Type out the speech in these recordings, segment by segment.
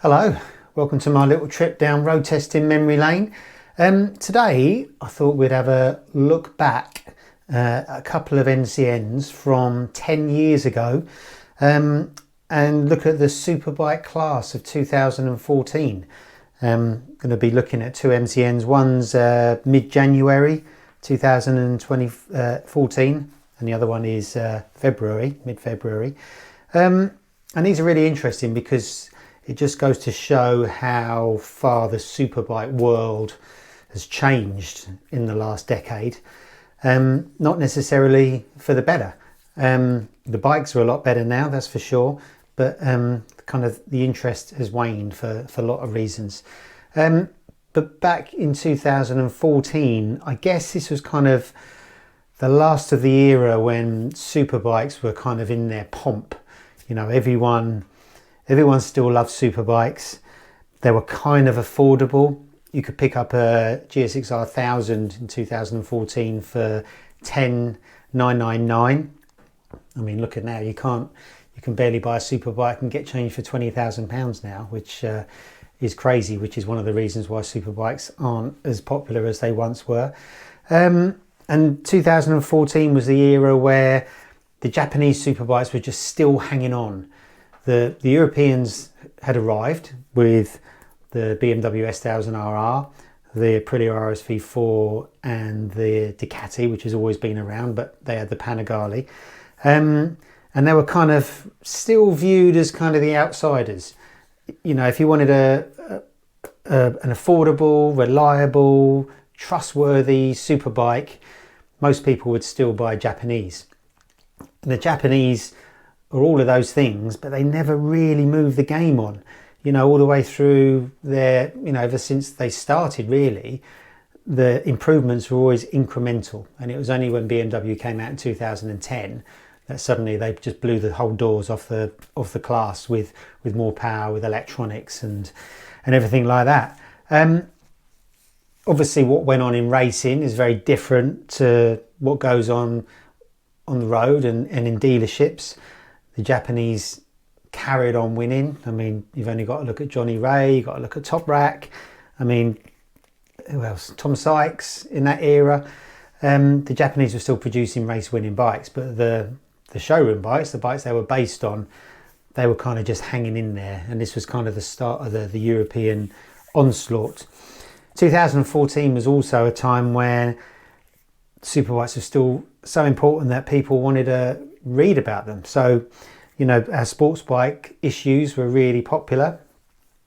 Hello, welcome to my little trip down road testing memory lane. Today I thought we'd have a look back at a couple of NCNs from 10 years ago and look at the Superbike class of 2014. I'm going to be looking at two NCNs. One's mid-January 2014 and the other one is mid-February. And these are really interesting because it just goes to show how far the superbike world has changed in the last decade. Not necessarily for the better. The bikes are a lot better now, that's for sure, but kind of the interest has waned for a lot of reasons. But back in 2014, I guess this was kind of the last of the era when superbikes were kind of in their pomp. You know, everyone still loved superbikes. They were kind of affordable. You could pick up a GSX-R1000 in 2014 for $10,999. I mean, look at now, you can barely buy a superbike and get change for £20,000 now, which is crazy, which is one of the reasons why superbikes aren't as popular as they once were. And 2014 was the era where the Japanese superbikes were just still hanging on. The Europeans had arrived with the BMW S1000RR, the Aprilia RSV4 and the Ducati, which has always been around, but they had the Panigale. And they were kind of still viewed as kind of the outsiders. You know, if you wanted an affordable, reliable, trustworthy superbike, most people would still buy Japanese. And the Japanese are all of those things, but they never really moved the game on, you know, all the way through their, you know, ever since they started really, the improvements were always incremental. And it was only when BMW came out in 2010 that suddenly they just blew the whole doors off the class with more power, with electronics and everything like that. Obviously what went on in racing is very different to what goes on the road and in dealerships. The Japanese carried on winning. I mean, you've only got to look at Johnny Ray, you've got to look at Top Rack. I mean, who else? Tom Sykes in that era. The Japanese were still producing race winning bikes, but the showroom bikes, the bikes they were based on, they were kind of just hanging in there. And this was kind of the start of the European onslaught. 2014 was also a time where superbikes were still so important that people wanted to read about them. So, you know, our sports bike issues were really popular,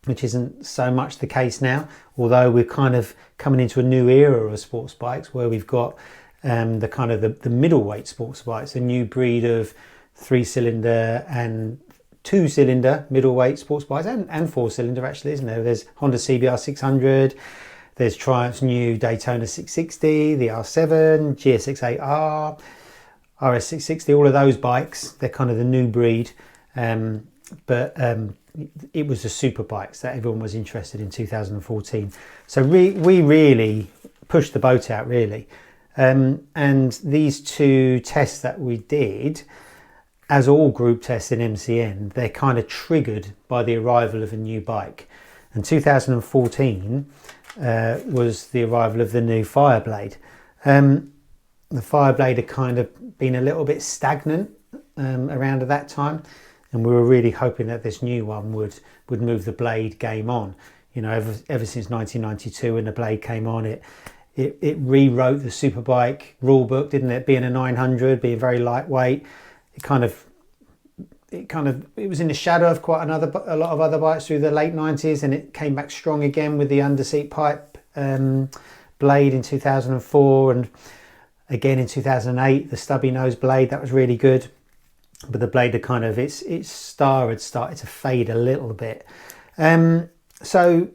which isn't so much the case now, although we're kind of coming into a new era of sports bikes where we've got the kind of the middleweight sports bikes, a new breed of 3-cylinder and 2-cylinder middleweight sports bikes and 4-cylinder actually, isn't there? There's Honda CBR1000, there's Triumph's new Daytona 660, the R7, GSX-8R, RS660, all of those bikes, they're kind of the new breed. But it was the super bikes that everyone was interested in 2014. So we really pushed the boat out, really. And these two tests that we did, as all group tests in MCN, they're kind of triggered by the arrival of a new bike. And 2014 was the arrival of the new Fireblade. The Fireblade had kind of been a little bit stagnant around at that time, and we were really hoping that this new one would move the blade game on. You know, ever since 1992 when the blade came on, it rewrote the superbike rule book, didn't it? Being a 900, being very lightweight, it was in the shadow of a lot of other bikes through the late 90s, and it came back strong again with the underseat pipe blade in 2004, and again in 2008 the stubby nose blade, that was really good. But the blade had kind of its star had started to fade a little bit. So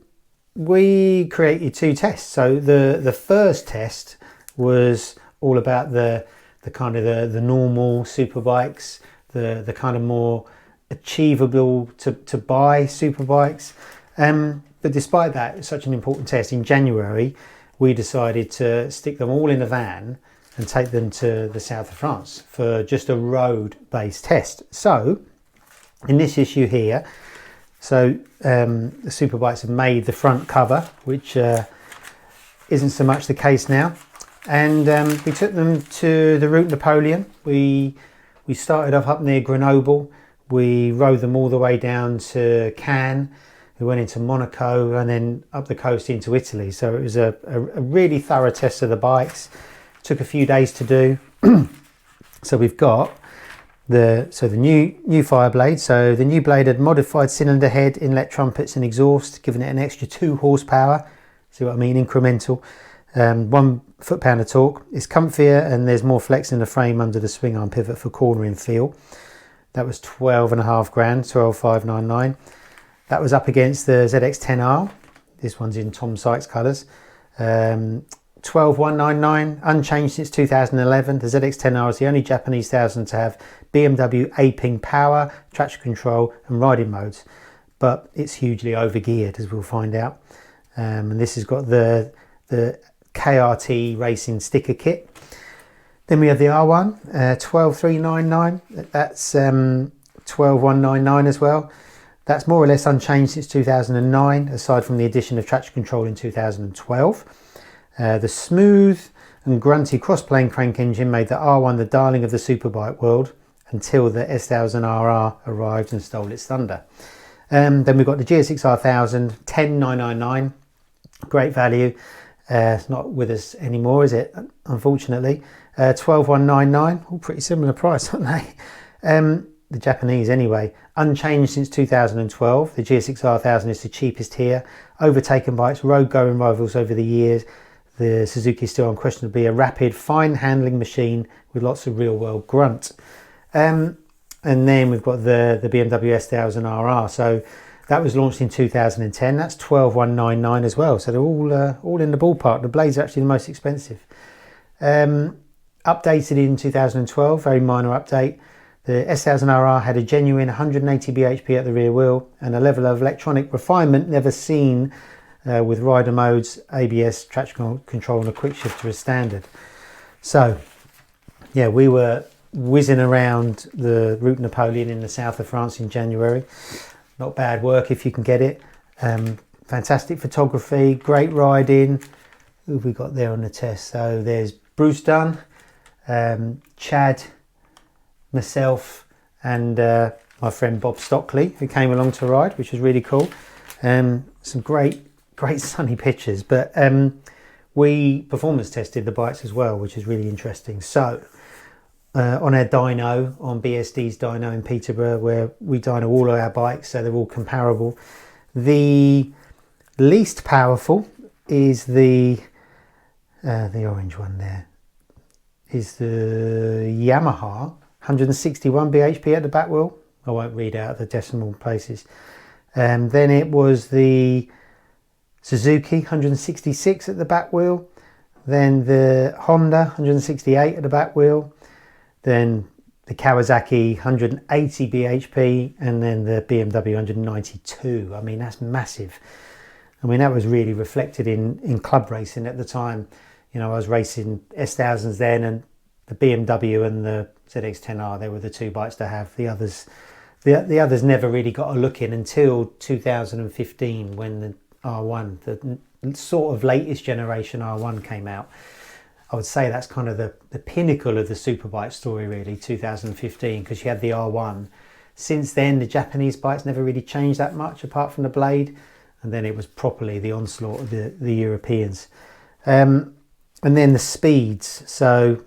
we created two tests. So the first test was all about the kind of the normal superbikes, the kind of more achievable to buy superbikes. But despite that, it's such an important test. In January, we decided to stick them all in a van and take them to the south of France for just a road-based test. So in this issue here, So the Superbikes have made the front cover, which isn't so much the case now. And we took them to the Route Napoleon. We started off up near Grenoble. We rode them all the way down to Cannes. We went into Monaco and then up the coast into Italy. So it was a really thorough test of the bikes. Took a few days to do. So we've got the new Fireblade. So the new blade had modified cylinder head, inlet trumpets and exhaust, giving it an extra 2 horsepower. See what I mean? Incremental. 1 foot-pound of torque. It's comfier and there's more flex in the frame under the swing arm pivot for cornering feel. That was 12.5 grand, 12,599. That was up against the ZX10R. This one's in Tom Sykes colours. 12,199, unchanged since 2011. The ZX10R is the only Japanese 1000 to have BMW aping power, traction control and riding modes. But it's hugely overgeared, as we'll find out. And this has got the KRT racing sticker kit. Then we have the R1, 12,399. That's 12,199 as well. That's more or less unchanged since 2009, aside from the addition of traction control in 2012. The smooth and grunty cross-plane crank engine made the R1 the darling of the superbike world until the S1000RR arrived and stole its thunder. Then we've got the GSX-R1000, 10,999. Great value. It's not with us anymore, is it? Unfortunately. 12,199. All pretty similar price, aren't they? The Japanese anyway. Unchanged since 2012. The GSX-R1000 is the cheapest here. Overtaken by its road-going rivals over the years. The Suzuki is still unquestionably a rapid, fine-handling machine with lots of real-world grunt. And then we've got the BMW S1000RR. So that was launched in 2010. That's 12,199 as well. So they're all in the ballpark. The blades are actually the most expensive. Updated in 2012, very minor update. The S1000RR had a genuine 180 bhp at the rear wheel and a level of electronic refinement never seen with rider modes, ABS, traction control and a quick shifter as standard. So yeah, we were whizzing around the Route Napoleon in the south of France in January. Not bad work if you can get it. Fantastic photography, great riding. Who have we got there on the test? So there's Bruce Dunn, Chad, myself and my friend Bob Stockley, who came along to ride, which was really cool. Some great sunny pictures, but we performance tested the bikes as well, which is really interesting. So on our dyno, on BSD's dyno in Peterborough, where we dyno all of our bikes, so they're all comparable. The least powerful is the orange one there, is the Yamaha 161 bhp at the back wheel. I won't read out the decimal places. Then it was the Suzuki 166 at the back wheel. Then the Honda 168 at the back wheel. Then the Kawasaki 180 bhp, and then the BMW 192. I mean, that's massive. I mean, that was really reflected in club racing at the time. You know, I was racing S1000s then, and the BMW and the ZX10R, they were the two bikes to have. The others never really got a look in until 2015, when the R1, the sort of latest generation R1 came out. I would say that's kind of the pinnacle of the superbike story, really, 2015, because you had the R1. Since then, the Japanese bikes never really changed that much, apart from the blade, and then it was properly the onslaught of the Europeans. And then the speeds. So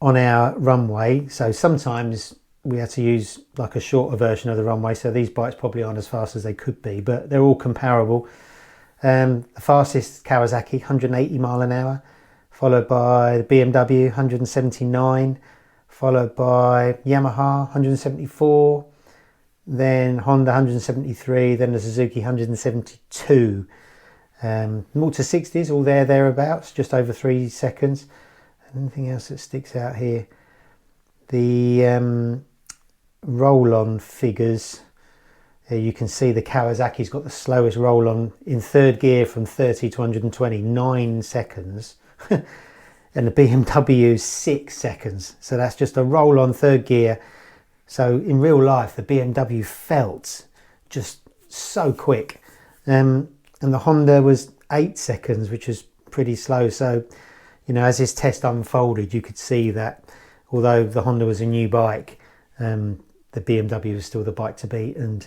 on our runway, so sometimes we had to use like a shorter version of the runway, so these bikes probably aren't as fast as they could be, but they're all comparable. The fastest Kawasaki, 180 mile an hour, followed by the BMW 179, followed by Yamaha 174, then Honda 173, then the Suzuki 172. 0 to 60s, all thereabouts, just over 3 seconds. Anything else that sticks out here? The roll-on figures. You can see the Kawasaki's got the slowest roll-on in third gear from 30 to 120, 9 seconds. And the BMW 6 seconds. So that's just a roll-on third gear. So in real life, the BMW felt just so quick. And the Honda was 8 seconds, which was pretty slow. So, you know, as this test unfolded, you could see that although the Honda was a new bike, the BMW was still the bike to beat. And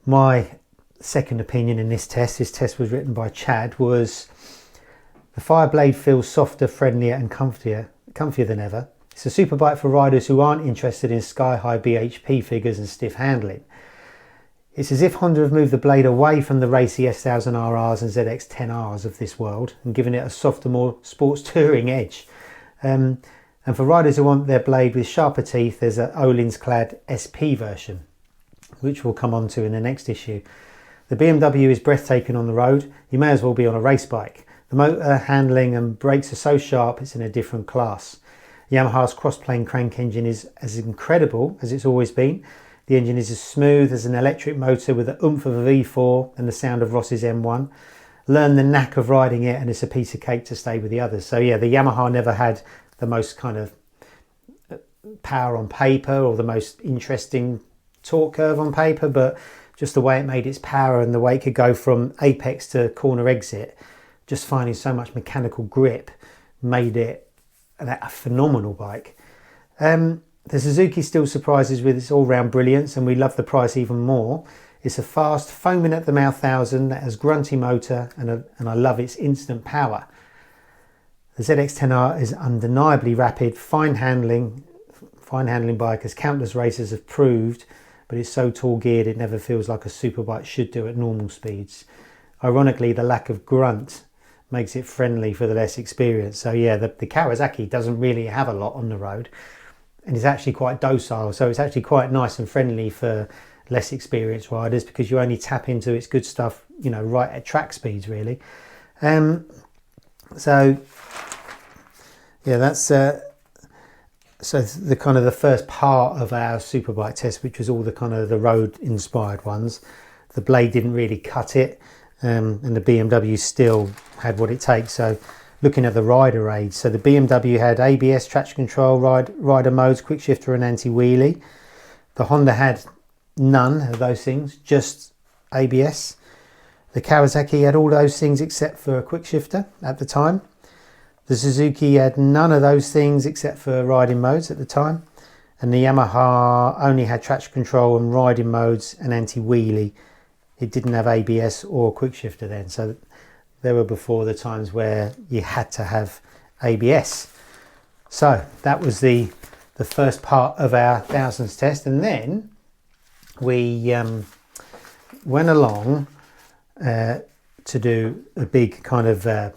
my second opinion in this test was written by Chad, was the Fireblade feels softer, friendlier and comfier than ever. It's a superbike for riders who aren't interested in sky-high BHP figures and stiff handling. It's as if Honda have moved the blade away from the racy S1000RRs and ZX10Rs of this world and given it a softer, more sports touring edge. And for riders who want their blade with sharper teeth, there's an Öhlins clad SP version, which we'll come on to in the next issue. The BMW is breathtaking on the road. You may as well be on a race bike. The motor, handling and brakes are so sharp it's in a different class. Yamaha's cross-plane crank engine is as incredible as it's always been. The engine is as smooth as an electric motor with the oomph of a V4 and the sound of Ross's M1. Learn the knack of riding it and it's a piece of cake to stay with the others. So yeah, the Yamaha never had the most kind of power on paper or the most interesting torque curve on paper, but just the way it made its power and the way it could go from apex to corner exit, just finding so much mechanical grip made it a phenomenal bike. The Suzuki still surprises with its all-round brilliance, and we love the price even more. It's a fast, foaming at the mouth 1000 that has grunty motor, and I love its instant power. The ZX10R is undeniably rapid, fine handling bike, as countless racers have proved, but it's so tall geared it never feels like a superbike should do at normal speeds. Ironically, the lack of grunt makes it friendly for the less experienced. So yeah, the Kawasaki doesn't really have a lot on the road, and it's actually quite docile, so it's actually quite nice and friendly for less experienced riders because you only tap into its good stuff, you know, right at track speeds really. So yeah, that's so the kind of the first part of our superbike test, which was all the kind of the road inspired ones. The blade didn't really cut it, and the BMW still had what it takes. So looking at the rider aids, so the BMW had ABS, traction control, rider modes, quick shifter and anti-wheelie. The Honda had none of those things, just ABS. The Kawasaki had all those things except for a quick shifter at the time. The Suzuki had none of those things except for riding modes at the time. And the Yamaha only had traction control and riding modes and anti-wheelie. It didn't have ABS or quick shifter then. So they were before the times where you had to have ABS. So that was the first part of our thousands test. And then we went along to do a big kind of the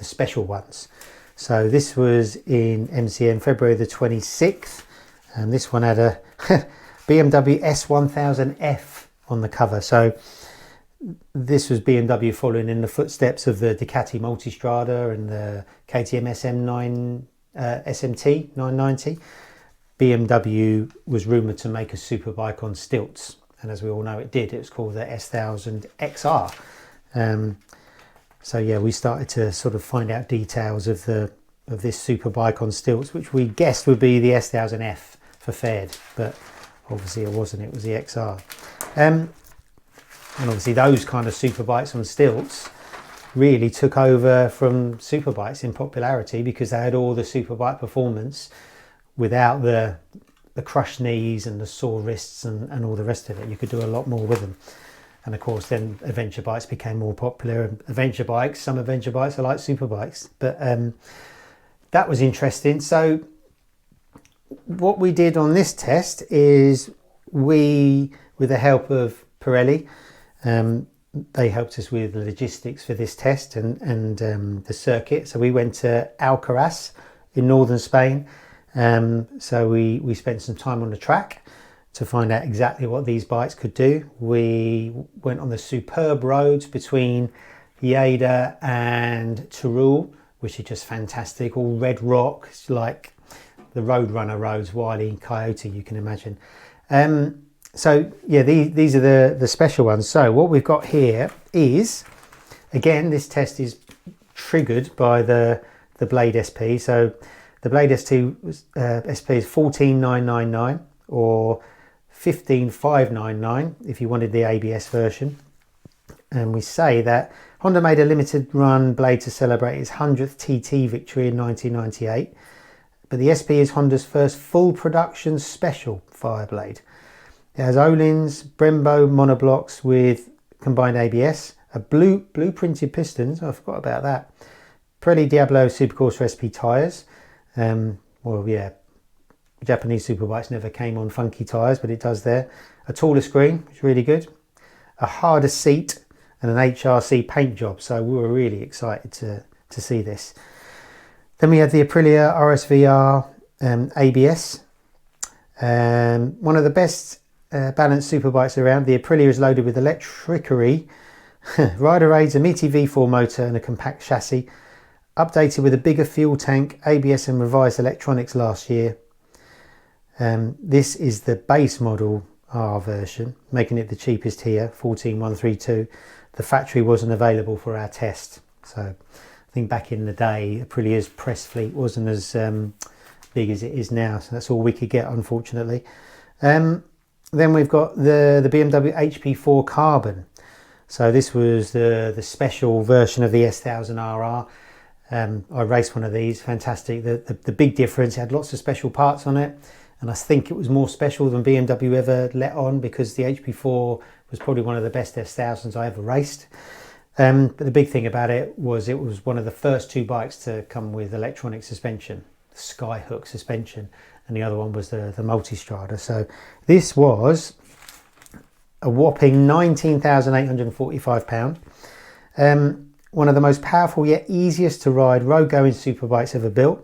special ones. So this was in MCM February the 26th, and this one had a BMW S1000F on the cover. So this was BMW following in the footsteps of the Ducati Multistrada and the KTM SMT 990. BMW was rumoured to make a superbike on stilts, and as we all know it did. It was called the S1000XR. So yeah, we started to sort of find out details of this superbike on stilts, which we guessed would be the S1000F for Fed, but obviously it wasn't. It was the XR. And obviously those kind of superbikes on stilts really took over from superbikes in popularity because they had all the superbike performance without the crushed knees and the sore wrists and all the rest of it. You could do a lot more with them. And of course then adventure bikes became more popular. Some adventure bikes are like superbikes, but that was interesting. So what we did on this test is we, with the help of Pirelli, they helped us with the logistics for this test and the circuit. So we went to Alcarras in northern Spain. So we spent some time on the track to find out exactly what these bikes could do. We went on the superb roads between Lleida and Teruel, which are just fantastic, all red rock. It's like the Roadrunner roads, Wile E. Coyote, you can imagine. So yeah, these are the special ones. So what we've got here is, again, this test is triggered by the Blade SP. So the Blade SP is 14,999 or 15,599 if you wanted the ABS version. And we say that Honda made a limited run blade to celebrate its 100th TT victory in 1998. But the SP is Honda's first full production special Fireblade. It has Öhlins Brembo monoblocks with combined ABS, a blueprinted pistons, I forgot about that, Pirelli Diablo Supercorsa SP tyres. Well, yeah, Japanese superbikes never came on funky tyres, but it does there. A taller screen, which is really good. A harder seat and an HRC paint job, so we were really excited to see this. Then we had the Aprilia RSVR ABS. One of the best balanced superbikes around. The Aprilia is loaded with electricity, rider aids, a meaty V4 motor and a compact chassis. Updated with a bigger fuel tank, ABS and revised electronics last year. This is the base model R version, making it the cheapest here, 14,132. The factory wasn't available for our test. So I think back in the day, Aprilia's press fleet wasn't as big as it is now. So that's all we could get, unfortunately. Then we've got the BMW HP4 Carbon. So this was the special version of the S1000RR. I raced one of these, fantastic. The big difference, it had lots of special parts on it. And I think it was more special than BMW ever let on, because the HP4 was probably one of the best S1000s I ever raced. But the big thing about it was one of the first two bikes to come with electronic suspension, the Skyhook suspension, and the other one was the Multistrada. So this was a whopping £19,845. One of the most powerful yet easiest to ride road-going superbikes ever built.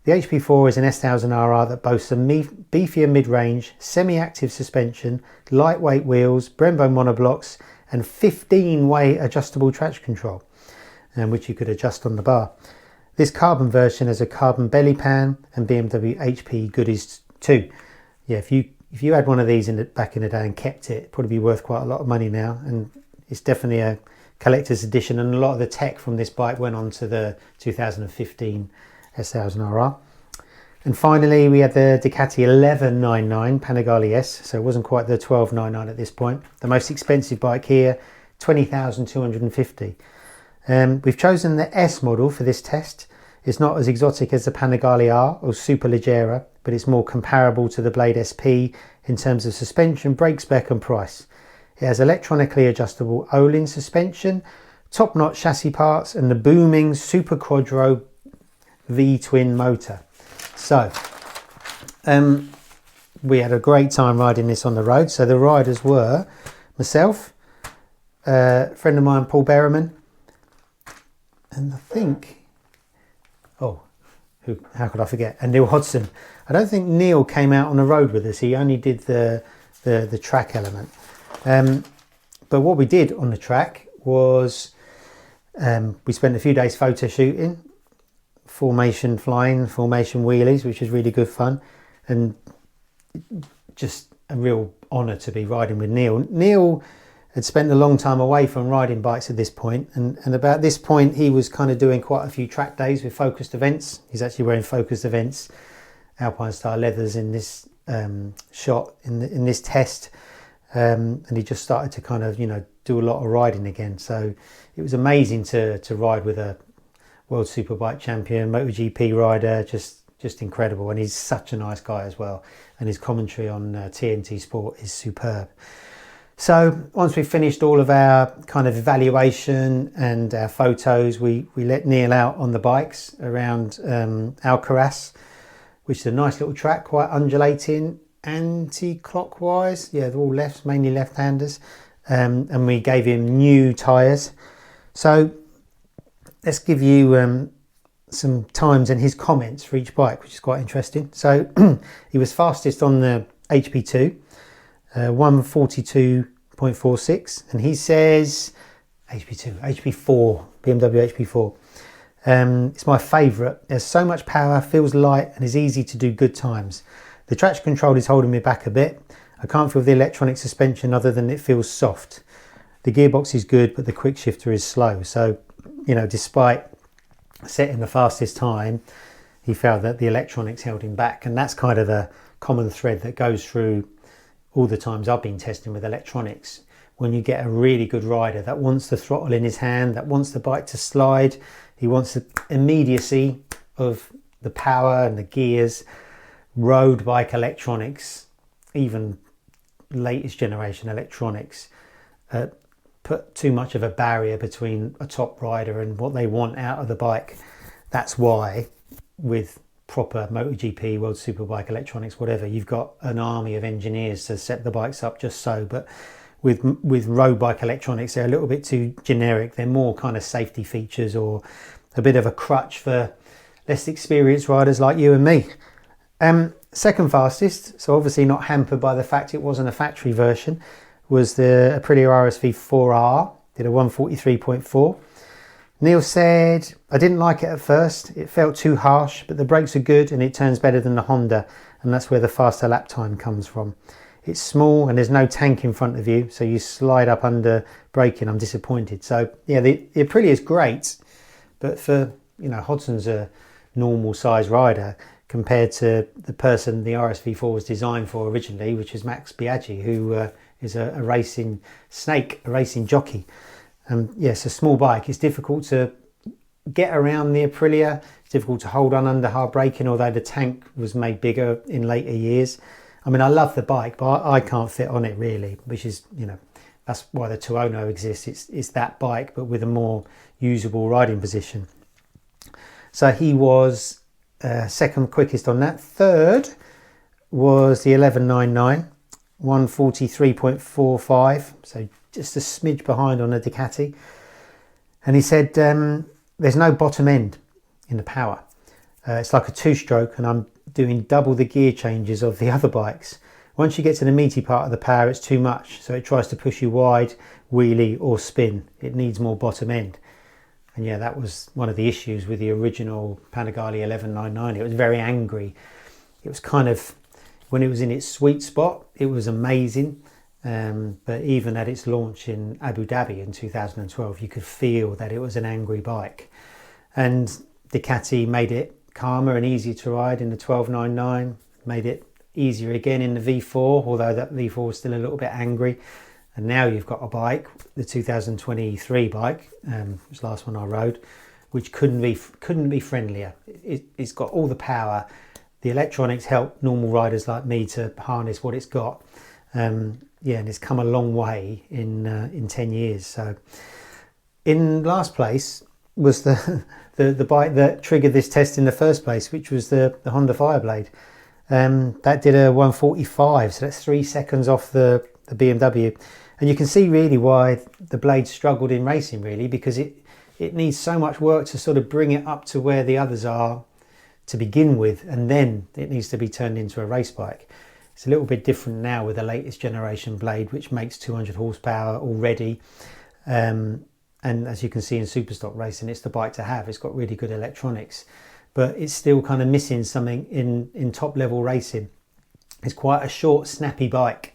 The HP4 is an S1000RR that boasts a beefier mid-range, semi-active suspension, lightweight wheels, Brembo monoblocks and 15-way adjustable traction control, which you could adjust on the bar. This carbon version has a carbon belly pan and BMW HP goodies too. Yeah, if you had one of these back in the day and kept it, it'd probably be worth quite a lot of money now, and it's definitely a collector's edition, and a lot of the tech from this bike went on to the 2015 S1000RR. And finally we had the Ducati 1199 Panigale S, so it wasn't quite the 1299 at this point. The most expensive bike here, 20,250. We've chosen the S model for this test. It's not as exotic as the Panigale R or Superleggera, but it's more comparable to the Blade SP in terms of suspension, brake spec and price. It has electronically adjustable Öhlins suspension, top-notch chassis parts and the booming Super Quadro V-twin motor. So we had a great time riding this on the road. So the riders were myself, a friend of mine, Paul Berriman, and I think, how could I forget? And Neil Hodgson. I don't think Neil came out on the road with us. He only did the track element. But what we did on the track was we spent a few days photo shooting, formation flying, formation wheelies, which was really good fun, and just a real honour to be riding with Neil. Neil had spent a long time away from riding bikes at this point, and about this point he was kind of doing quite a few track days with focused events. He's actually wearing focused events, Alpine style leathers in this shot, in this test, and he just started to kind of do a lot of riding again. So it was amazing to ride with a World Superbike champion, MotoGP rider, just incredible. And he's such a nice guy as well, and his commentary on TNT Sport is superb. So once we finished all of our kind of evaluation and our photos, we let Neil out on the bikes around Alcarras, which is a nice little track, quite undulating, anti-clockwise. Yeah, they're all lefts, mainly left-handers. And we gave him new tyres. So let's give you some times and his comments for each bike, which is quite interesting. So he was fastest on the HP2, 142.46, and he says HP4, BMW HP4. It's my favourite. There's so much power, feels light, and is easy to do good times. The traction control is holding me back a bit. I can't feel the electronic suspension other than it feels soft. The gearbox is good, but the quick shifter is slow. So, despite setting the fastest time, he felt that the electronics held him back. And that's kind of a common thread that goes through all the times I've been testing with electronics, when you get a really good rider that wants the throttle in his hand, that wants the bike to slide, he wants the immediacy of the power and the gears, road bike electronics, even latest generation electronics, put too much of a barrier between a top rider and what they want out of the bike. That's why with proper MotoGP, World Superbike electronics, whatever, you've got an army of engineers to set the bikes up just so. But with road bike electronics, they're a little bit too generic. They're more kind of safety features or a bit of a crutch for less experienced riders like you and me. Second fastest, so obviously not hampered by the fact it wasn't a factory version, was the Aprilia RSV4R, did a 143.4. Neil said, I didn't like it at first, it felt too harsh, but the brakes are good and it turns better than the Honda, and that's where the faster lap time comes from. It's small and there's no tank in front of you, so you slide up under braking. I'm disappointed. So yeah, the Aprilia is great, but for, you know, Hodgson's a normal size rider compared to the person the RSV4 was designed for originally, which is Max Biaggi, who is a racing snake, a racing jockey. Yes, a small bike. It's difficult to get around the Aprilia. It's difficult to hold on under hard braking, although the tank was made bigger in later years. I mean, I love the bike, but I can't fit on it really, which is, you know, that's why the 2.0 exists. It's that bike, but with a more usable riding position. So he was second quickest on that. Third was the 1199, 143.45. So just a smidge behind on a Ducati. And he said, there's no bottom end in the power. It's like a two-stroke, and I'm doing double the gear changes of the other bikes. Once you get to the meaty part of the power, it's too much, so it tries to push you wide, wheelie or spin. It needs more bottom end. And yeah, that was one of the issues with the original Panigale 1199. It was very angry. It was kind of, when it was in its sweet spot, it was amazing. But even at its launch in Abu Dhabi in 2012, you could feel that it was an angry bike. And Ducati made it calmer and easier to ride in the 1299, made it easier again in the V4, although that V4 was still a little bit angry. And now you've got a bike, the 2023 bike, which was the last one I rode, which couldn't be friendlier. It's got all the power. The electronics help normal riders like me to harness what it's got. Yeah, and it's come a long way in 10 years. So in last place was the bike that triggered this test in the first place, which was the Honda Fireblade. That did a 145, so that's 3 seconds off the BMW. And you can see really why the blade struggled in racing, really, because it needs so much work to sort of bring it up to where the others are to begin with, and then it needs to be turned into a race bike. It's a little bit different now with the latest generation blade, which makes 200 horsepower already. And as you can see in Superstock racing, it's the bike to have. It's got really good electronics, but it's still kind of missing something in top level racing. It's quite a short, snappy bike,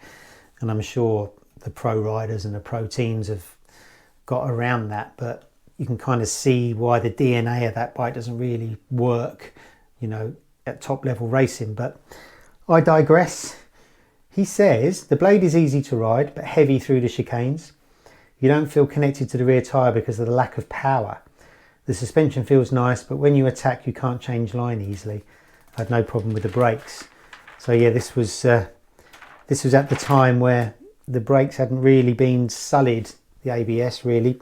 and I'm sure the pro riders and the pro teams have got around that, but you can kind of see why the DNA of that bike doesn't really work, you know, at top level racing. But I digress. He says the blade is easy to ride, but heavy through the chicanes. You don't feel connected to the rear tyre because of the lack of power. The suspension feels nice, but when you attack, you can't change line easily. I had no problem with the brakes. So yeah, this was at the time where the brakes hadn't really been sullied, the ABS really.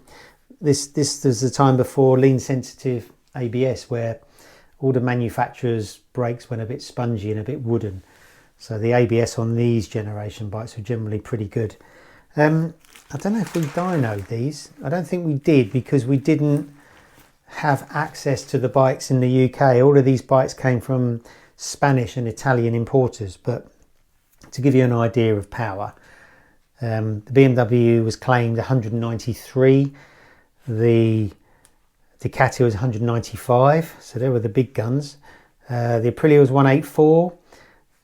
This was the time before lean sensitive ABS, where all the manufacturers' brakes went a bit spongy and a bit wooden. So the ABS on these generation bikes were generally pretty good. I don't know if we dynoed these. I don't think we did, because we didn't have access to the bikes in the UK. All of these bikes came from Spanish and Italian importers. But to give you an idea of power, the BMW was claimed 193, the Ducati was 195, so they were the big guns. The Aprilia was 184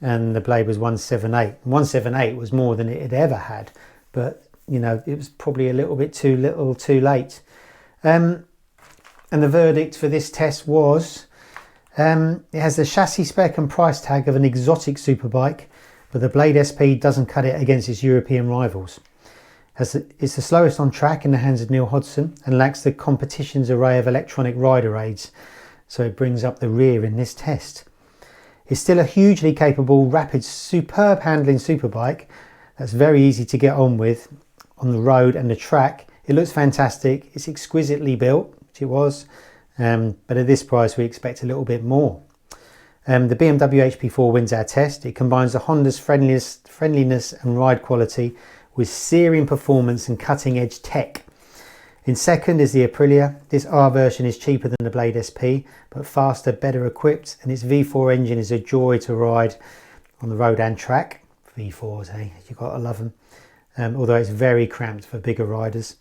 and the blade was 178. 178 was more than it had ever had, but you know, it was probably a little bit too little too late. And the verdict for this test was, it has the chassis spec and price tag of an exotic superbike, but the Blade SP doesn't cut it against its European rivals. It's the slowest on track in the hands of Neil Hodgson and lacks the competition's array of electronic rider aids, so it brings up the rear in this test. It's still a hugely capable, rapid, superb handling superbike that's very easy to get on with on the road and the track. It looks fantastic, it's exquisitely built, which it was, but at this price we expect a little bit more. The BMW HP4 wins our test. It combines the Honda's friendliness and ride quality with searing performance and cutting edge tech. In second is the Aprilia. This R version is cheaper than the Blade SP, but faster, better equipped, and its V4 engine is a joy to ride on the road and track. V4s, eh? You've got to love them. Although it's very cramped for bigger riders.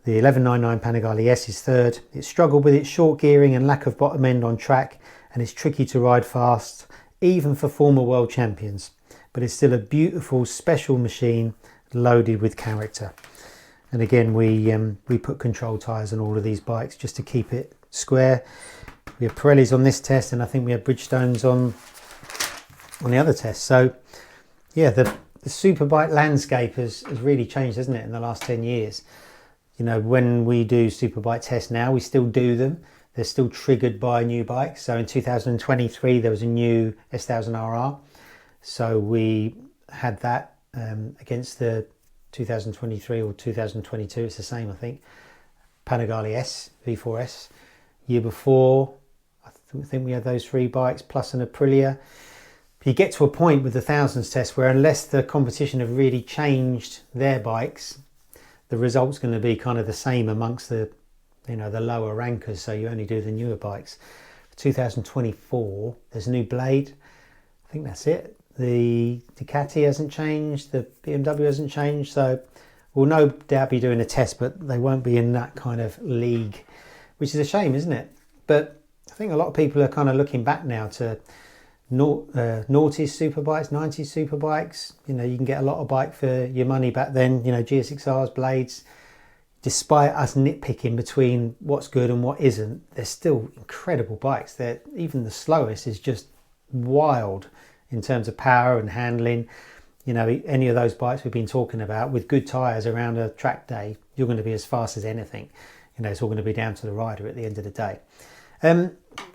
The 1199 Panigale S is third. It struggled with its short gearing and lack of bottom end on track, and it's tricky to ride fast, even for former world champions. But it's still a beautiful, special machine loaded with character. And again, we put control tyres on all of these bikes just to keep it square. We have Pirellis on this test, and I think we have Bridgestones on the other test. So yeah, the superbike landscape has really changed, hasn't it, in the last 10 years. You know, when we do superbike tests now, we still do them. They're still triggered by new bikes. So in 2023, there was a new S1000RR. So we had that against the 2023 or 2022, it's the same, I think, Panigale S, V4S. Year before, I think we had those three bikes plus an Aprilia. You get to a point with the thousands test where unless the competition have really changed their bikes, the result's going to be kind of the same amongst the, you know, the lower rankers. So you only do the newer bikes. For 2024, there's a new Blade. I think that's it. The Ducati hasn't changed, the BMW hasn't changed, so we'll no doubt be doing a test, but they won't be in that kind of league, which is a shame, isn't it? But I think a lot of people are kind of looking back now to noughties superbikes, 90s superbikes. You know, you can get a lot of bike for your money back then, you know, GSX-Rs, Blades. Despite us nitpicking between what's good and what isn't, they're still incredible bikes. Even the slowest is just wild in terms of power and handling. You know, any of those bikes we've been talking about with good tyres around a track day, you're going to be as fast as anything. You know, it's all going to be down to the rider at the end of the day.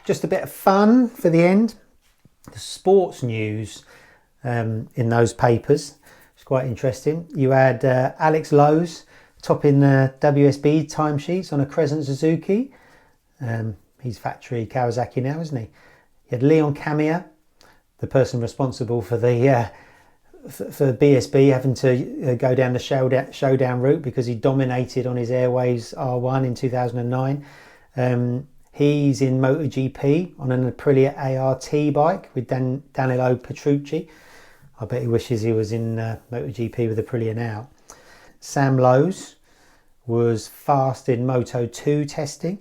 Just a bit of fun for the end. The sports news in those papers, it's quite interesting. You had Alex Lowe's topping the WSB timesheets on a Crescent Suzuki. He's factory Kawasaki now, isn't he? You had Leon Camier, the person responsible for the for BSB having to go down the showdown route because he dominated on his Airways R1 in 2009. He's in MotoGP on an Aprilia ART bike with Danilo Petrucci. I bet he wishes he was in MotoGP with Aprilia now. Sam Lowes was fast in Moto2 testing.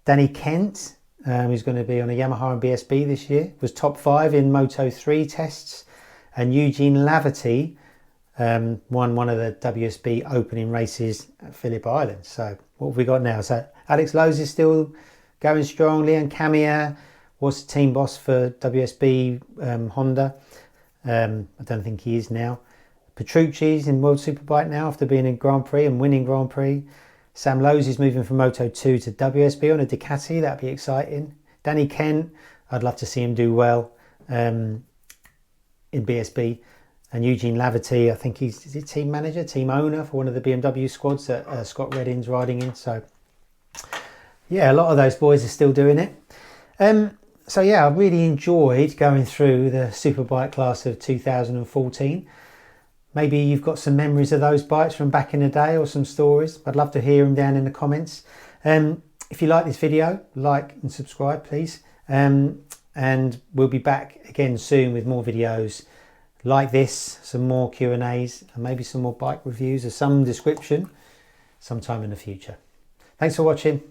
Danny Kent, who's going to be on a Yamaha and BSB this year, was top 5 in Moto3 tests. And Eugene Laverty won one of the WSB opening races at Phillip Island. So what have we got now? So Alex Lowe's is still going strongly, and Camier was the team boss for WSB Honda. I don't think he is now. Petrucci's in World Superbike now after being in Grand Prix and winning Grand Prix. Sam Lowes is moving from Moto2 to WSB on a Ducati. That'd be exciting. Danny Kent, I'd love to see him do well in BSB. And Eugene Laverty, I think he's team manager, team owner for one of the BMW squads that Scott Redding's riding in. So yeah, a lot of those boys are still doing it. So yeah, I really enjoyed going through the Superbike class of 2014. Maybe you've got some memories of those bikes from back in the day or some stories. I'd love to hear them down in the comments. If you like this video, like and subscribe, please. And we'll be back again soon with more videos like this, some more Q&As, and maybe some more bike reviews of some description sometime in the future. Thanks for watching.